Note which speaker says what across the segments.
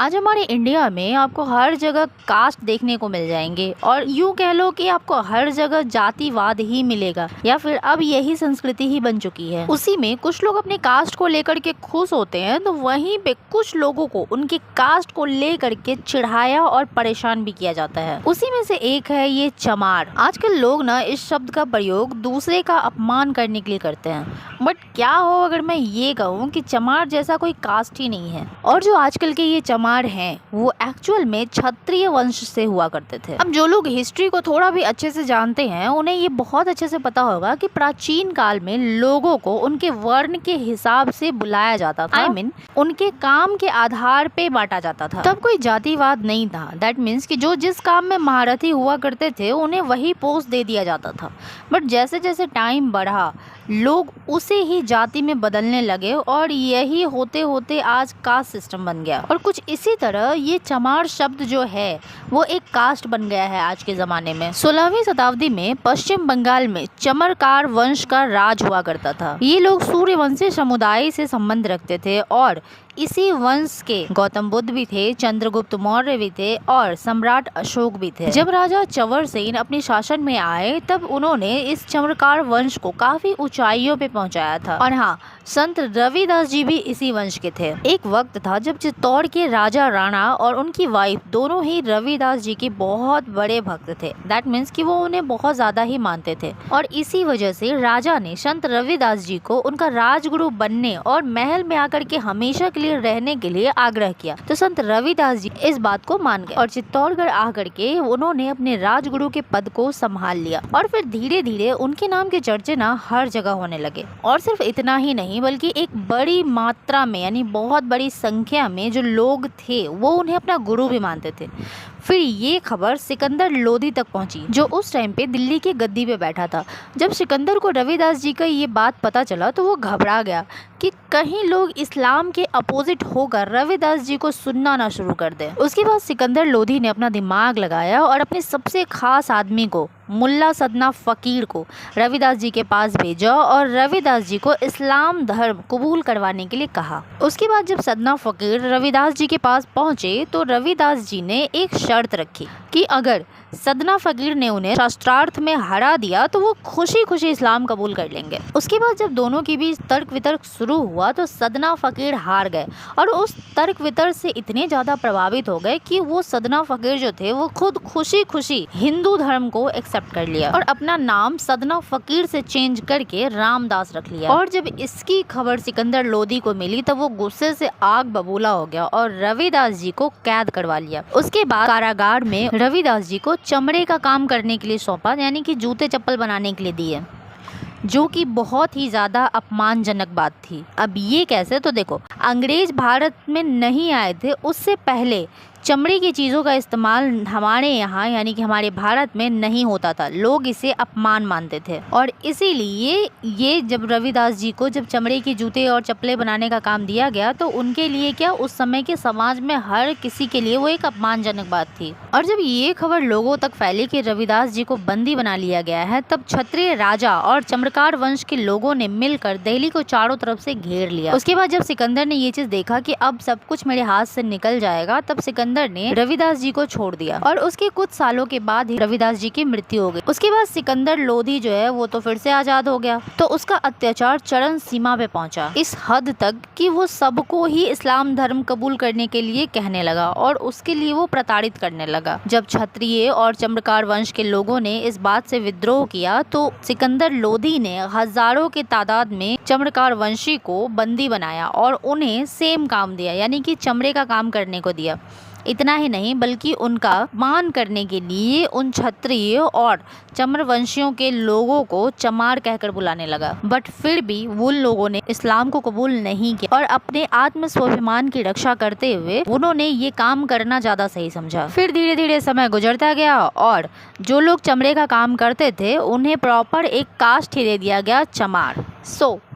Speaker 1: आज हमारे इंडिया में आपको हर जगह कास्ट देखने को मिल जाएंगे और यूँ कह लो कि आपको हर जगह जातिवाद ही मिलेगा या फिर अब यही संस्कृति ही बन चुकी है। उसी में कुछ लोग अपने कास्ट को लेकर के खुश होते हैं तो वहीं पे कुछ लोगों को उनके कास्ट को लेकर के चिढ़ाया और परेशान भी किया जाता है। उसी में से एक है ये चमार। आजकल लोग ना इस शब्द का प्रयोग दूसरे का अपमान करने के लिए करते हैं, बट क्या हो अगर मैं ये कहूँ कि चमार जैसा कोई कास्ट ही नहीं है। और जो आजकल के ये चमार हैं वो एक्चुअल में क्षत्रिय वंश से हुआ करते थे। अब जो लोग हिस्ट्री को थोड़ा भी अच्छे से जानते हैं उन्हें ये बहुत अच्छे से पता होगा कि प्राचीन काल में लोगों को उनके वर्ण के हिसाब से बुलाया जाता था। उनके काम के आधार पे बांटा जाता था। तब कोई जातिवाद नहीं था। दैट मीन्स कि जो जिस काम में महारथी हुआ करते थे उन्हें वही पोस्ट दे दिया जाता था। बट जैसे जैसे टाइम बढ़ा लोग उसे ही जाति में बदलने लगे और यही होते होते आज कास्ट सिस्टम बन गया। और कुछ इसी तरह ये चमार शब्द जो है वो एक कास्ट बन गया है आज के ज़माने में। 16वीं शताब्दी में पश्चिम बंगाल में चमरकार वंश का राज हुआ करता था। ये लोग सूर्यवंशी समुदाय से संबंध रखते थे और इसी वंश के गौतम बुद्ध भी थे, चंद्रगुप्त मौर्य भी थे और सम्राट अशोक भी थे। जब राजा चवर सेन अपने शासन में आए तब उन्होंने इस चमरकार वंश को काफी ऊंचाइयों पे पहुंचाया था। और हाँ, संत रविदास जी भी इसी वंश के थे। एक वक्त था जब चित्तौड़ के राजा राणा और उनकी वाइफ दोनों ही रविदास जी के बहुत बड़े भक्त थे। दैट मीन्स कि वो उन्हें बहुत ज्यादा ही मानते थे और इसी वजह से राजा ने संत रविदास जी को उनका राजगुरु बनने और महल में आकर के हमेशा के लिए रहने के लिए आग्रह किया। तो संत रविदास जी इस बात को मान गए और चित्तौड़गढ़ आकर के उन्होंने अपने राजगुरु के पद को संभाल लिया। और फिर धीरे धीरे उनके नाम के चर्चे ना हर जगह होने लगे। और सिर्फ इतना ही नहीं बल्कि एक बड़ी मात्रा में यानी बहुत बड़ी संख्या में जो लोग थे वो उन्हें अपना गुरु भी मानते थे। फिर ये खबर सिकंदर लोधी तक पहुंची जो उस टाइम पे दिल्ली के गद्दी पे बैठा था। जब सिकंदर को रविदास जी का ये बात पता चला तो वो घबरा गया कि कहीं लोग इस्लाम के अपोजिट होकर रविदास जी को सुनना ना शुरू कर दें। उसके बाद सिकंदर लोधी ने अपना दिमाग लगाया और अपने सबसे खास आदमी को मुल्ला सदना फकीर को रविदास जी के पास भेजा और रविदास जी को इस्लाम धर्म कबूल करवाने के लिए कहा। उसके बाद जब सदना फकीर रविदास जी के पास पहुंचे तो रविदास जी ने एक शर्त रखी कि अगर सदना फकीर ने उन्हें शास्त्रार्थ में हरा दिया तो वो खुशी खुशी इस्लाम कबूल कर लेंगे। उसके बाद जब दोनों के बीच तर्क वितर्क शुरू हुआ तो सदना फकीर हार गए और उस तर्क वितर्क से इतने ज्यादा प्रभावित हो गए कि वो सदना फकीर जो थे वो खुद खुशी खुशी हिंदू धर्म को एक्सेप्ट कर लिया और अपना नाम सदना फकीर से चेंज करके रामदास रख लिया। और जब इसकी खबर सिकंदर लोधी को मिली तब वो गुस्से से आग बबूला हो गया और रविदास जी को कैद करवा लिया। उसके बाद कारागार में रविदास जी को चमड़े का काम करने के लिए सौंपा, यानी कि जूते चप्पल बनाने के लिए दिए, जो कि बहुत ही ज्यादा अपमानजनक बात थी। अब ये कैसे, तो देखो अंग्रेज भारत में नहीं आए थे उससे पहले चमड़े की चीज़ों का इस्तेमाल हमारे यहाँ यानी कि हमारे भारत में नहीं होता था। लोग इसे अपमान मानते थे और इसीलिए ये जब रविदास जी को जब चमड़े के जूते और चप्पलें बनाने का काम दिया गया तो उनके लिए क्या उस समय के समाज में हर किसी के लिए वो एक अपमानजनक बात थी। और जब ये खबर लोगों तक फैली कि रविदास जी को बंदी बना लिया गया है तब क्षत्रिय राजा और चमरकार वंश के लोगों ने मिलकर दिल्ली को चारों तरफ से घेर लिया। उसके बाद जब सिकंदर ने ये चीज देखा कि अब सब कुछ मेरे हाथ से निकल जाएगा तब सिकंदर ने रविदास जी को छोड़ दिया और उसके कुछ सालों के बाद ही रविदास जी की मृत्यु हो गई। उसके बाद सिकंदर लोधी जो है वो तो फिर से आजाद हो गया तो उसका अत्याचार चरम सीमा पे पहुंचा, इस हद तक कि वो सबको ही इस्लाम धर्म कबूल करने के लिए कहने लगा और उसके लिए वो प्रताड़ित करने लगा। जब क्षत्रिय और चमरकार वंश के लोगों ने इस बात से विद्रोह किया तो सिकंदर लोधी ने हजारों के तादाद में चमरकार वंशी को बंदी बनाया और उन्हें सेम काम दिया, यानी कि चमड़े का काम करने को दिया। इतना ही नहीं बल्कि उनका मान करने के लिए उन क्षत्रिय और चमरवंशियों के लोगों को चमार कहकर बुलाने लगा। बट फिर भी उन लोगों ने इस्लाम को कबूल नहीं किया और अपने आत्म स्वाभिमान की रक्षा करते हुए उन्होंने ये काम करना ज्यादा सही समझा। फिर धीरे धीरे समय गुजरता गया और जो लोग चमड़े का काम करते थे उन्हें प्रॉपर एक कास्ट ही दे दिया गया, चमार।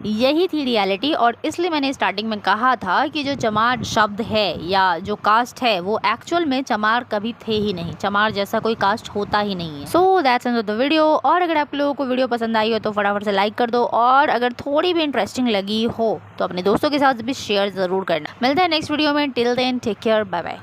Speaker 1: यही थी रियलिटी, और इसलिए मैंने स्टार्टिंग में कहा था कि जो चमार शब्द है या जो कास्ट है वो एक्चुअल में चमार कभी थे ही नहीं, चमार जैसा कोई कास्ट होता ही नहीं है। So that's end of the video. और अगर आप लोगों को वीडियो पसंद आई हो तो फटाफट से लाइक कर दो, और अगर थोड़ी भी इंटरेस्टिंग लगी हो तो अपने दोस्तों के साथ भी शेयर जरूर करना। मिलते हैं नेक्स्ट वीडियो में। Till then take care, bye bye.